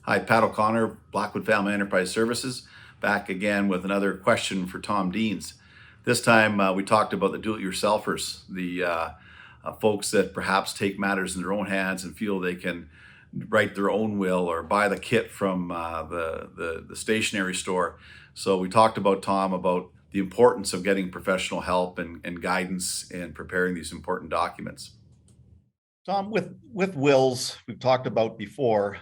Hi, Pat O'Connor, Blackwood Family Enterprise Services, back again with another question for Tom Deans. This time we talked about the do-it-yourselfers, the folks that perhaps take matters in their own hands and feel they can write their own will or buy the kit from the stationery store. So we talked about, Tom, about the importance of getting professional help and guidance in preparing these important documents. Tom, with wills, we've talked about before,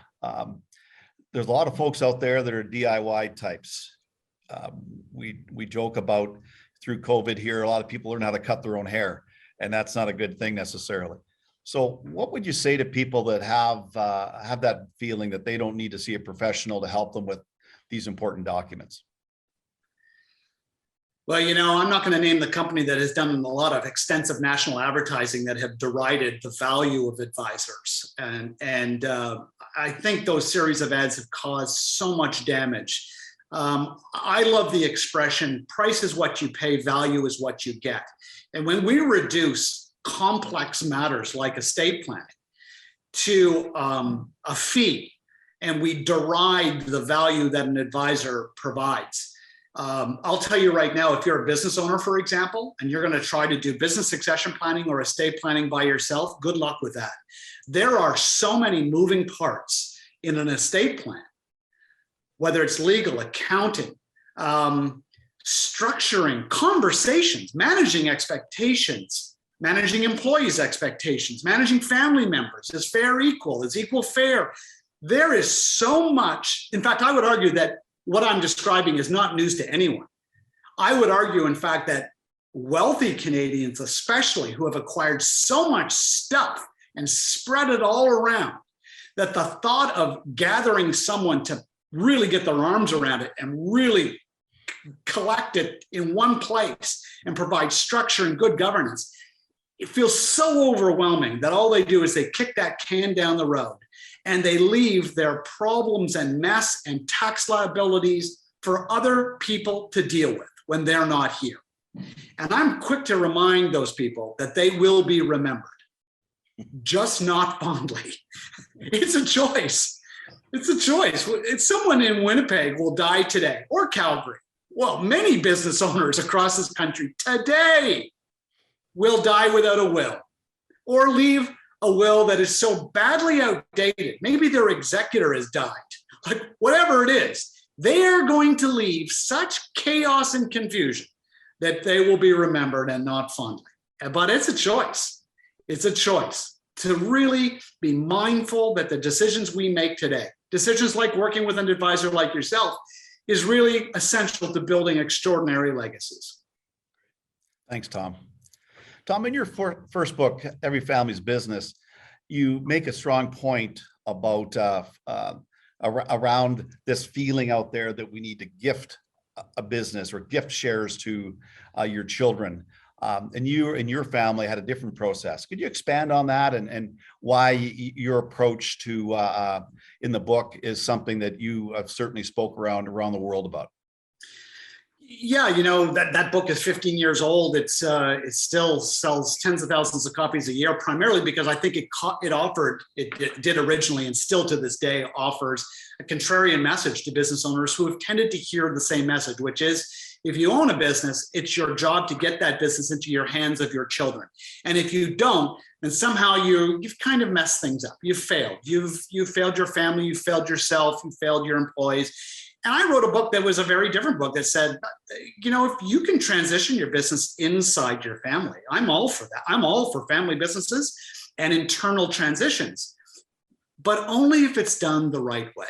there's a lot of folks out there that are DIY types. We joke about through COVID here, a lot of people learn how to cut their own hair, and that's not a good thing necessarily. So what would you say to people that have that feeling that they don't need to see a professional to help them with these important documents? Well, I'm not going to name the company that has done a lot of extensive national advertising that have derided the value of advisors. And I think those series of ads have caused so much damage. I love the expression, price is what you pay, value is what you get. And when we reduce complex matters like estate planning to a fee, and we deride the value that an advisor provides, I'll tell you right now, if you're a business owner, for example, and you're going to try to do business succession planning or estate planning by yourself, good luck with that. There are so many moving parts in an estate plan, whether it's legal, accounting, structuring, conversations, managing expectations, managing employees' expectations, managing family members. Is fair equal? Is equal fair? There is so much. In fact, I would argue that what I'm describing is not news to anyone. I would argue, in fact, that wealthy Canadians, especially, who have acquired so much stuff and spread it all around, that the thought of gathering someone to really get their arms around it and really collect it in one place and provide structure and good governance, it feels so overwhelming that all they do is they kick that can down the road. And they leave their problems and mess and tax liabilities for other people to deal with when they're not here. And I'm quick to remind those people that they will be remembered, just not fondly. It's a choice. It's a choice. It's someone in Winnipeg will die today, or Calgary. Well, many business owners across this country today will die without a will, or leave a will that is so badly outdated, maybe their executor has died, like whatever it is, they are going to leave such chaos and confusion that they will be remembered and not fondly. But it's a choice. It's a choice to really be mindful that the decisions we make today, decisions like working with an advisor like yourself, is really essential to building extraordinary legacies. Thanks, Tom. Tom, in your first book, Every Family's Business, you make a strong point about around this feeling out there that we need to gift a business or gift shares to your children. And you and your family had a different process. Could you expand on that and why your approach to in the book is something that you have certainly spoke around the world about? Yeah, that book is 15 years old. It still sells tens of thousands of copies a year, primarily because I think it did originally and still to this day offers a contrarian message to business owners who have tended to hear the same message, which is, if you own a business, it's your job to get that business into your hands of your children. And if you don't, then somehow you've kind of messed things up. You've failed. You've failed your family. You've failed yourself. You failed your employees. And I wrote a book that was a very different book that said, if you can transition your business inside your family, I'm all for that. I'm all for family businesses and internal transitions, but only if it's done the right way.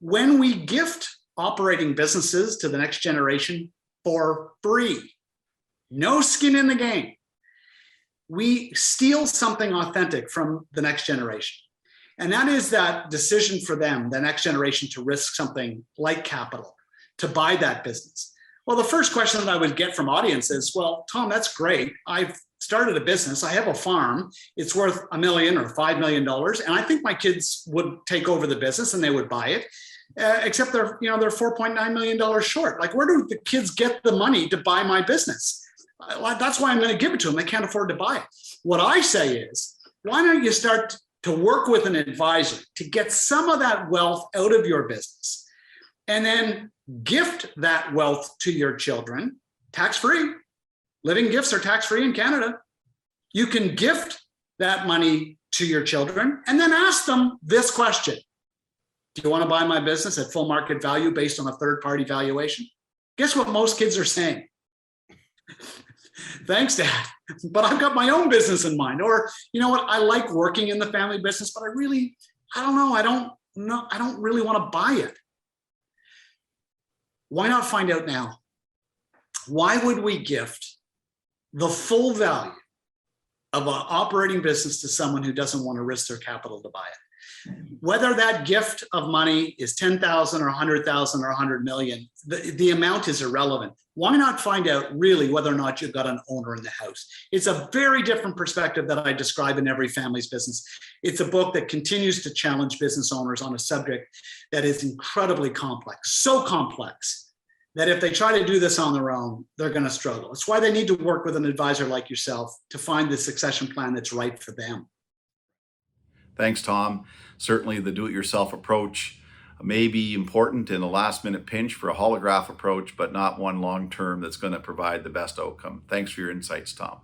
When we gift operating businesses to the next generation for free, no skin in the game, we steal something authentic from the next generation. And that is that decision for them, the next generation, to risk something like capital, to buy that business. Well, the first question that I would get from audience is, well, Tom, that's great. I've started a business. I have a farm. It's worth $1 million or $5 million. And I think my kids would take over the business and they would buy it, except they're $4.9 million short. Like, where do the kids get the money to buy my business? That's why I'm going to give it to them. They can't afford to buy it. What I say is, why don't you start to work with an advisor to get some of that wealth out of your business and then gift that wealth to your children, tax-free. Living gifts are tax-free in Canada. You can gift that money to your children and then ask them this question. Do you want to buy my business at full market value based on a third-party valuation? Guess what most kids are saying? Thanks, Dad, but I've got my own business in mind. Or, you know what, I like working in the family business, but I don't really want to buy it. Why not find out now? Why would we gift the full value of an operating business to someone who doesn't want to risk their capital to buy it? Whether that gift of money is 10,000 or 100,000 or 100 million, the amount is irrelevant. Why not find out really whether or not you've got an owner in the house? It's a very different perspective that I describe in Every Family's Business. It's a book that continues to challenge business owners on a subject that is incredibly complex, so complex that if they try to do this on their own, they're going to struggle. It's why they need to work with an advisor like yourself to find the succession plan that's right for them. Thanks, Tom. Certainly the do-it-yourself approach may be important in a last-minute pinch for a holograph approach, but not one long-term that's going to provide the best outcome. Thanks for your insights, Tom.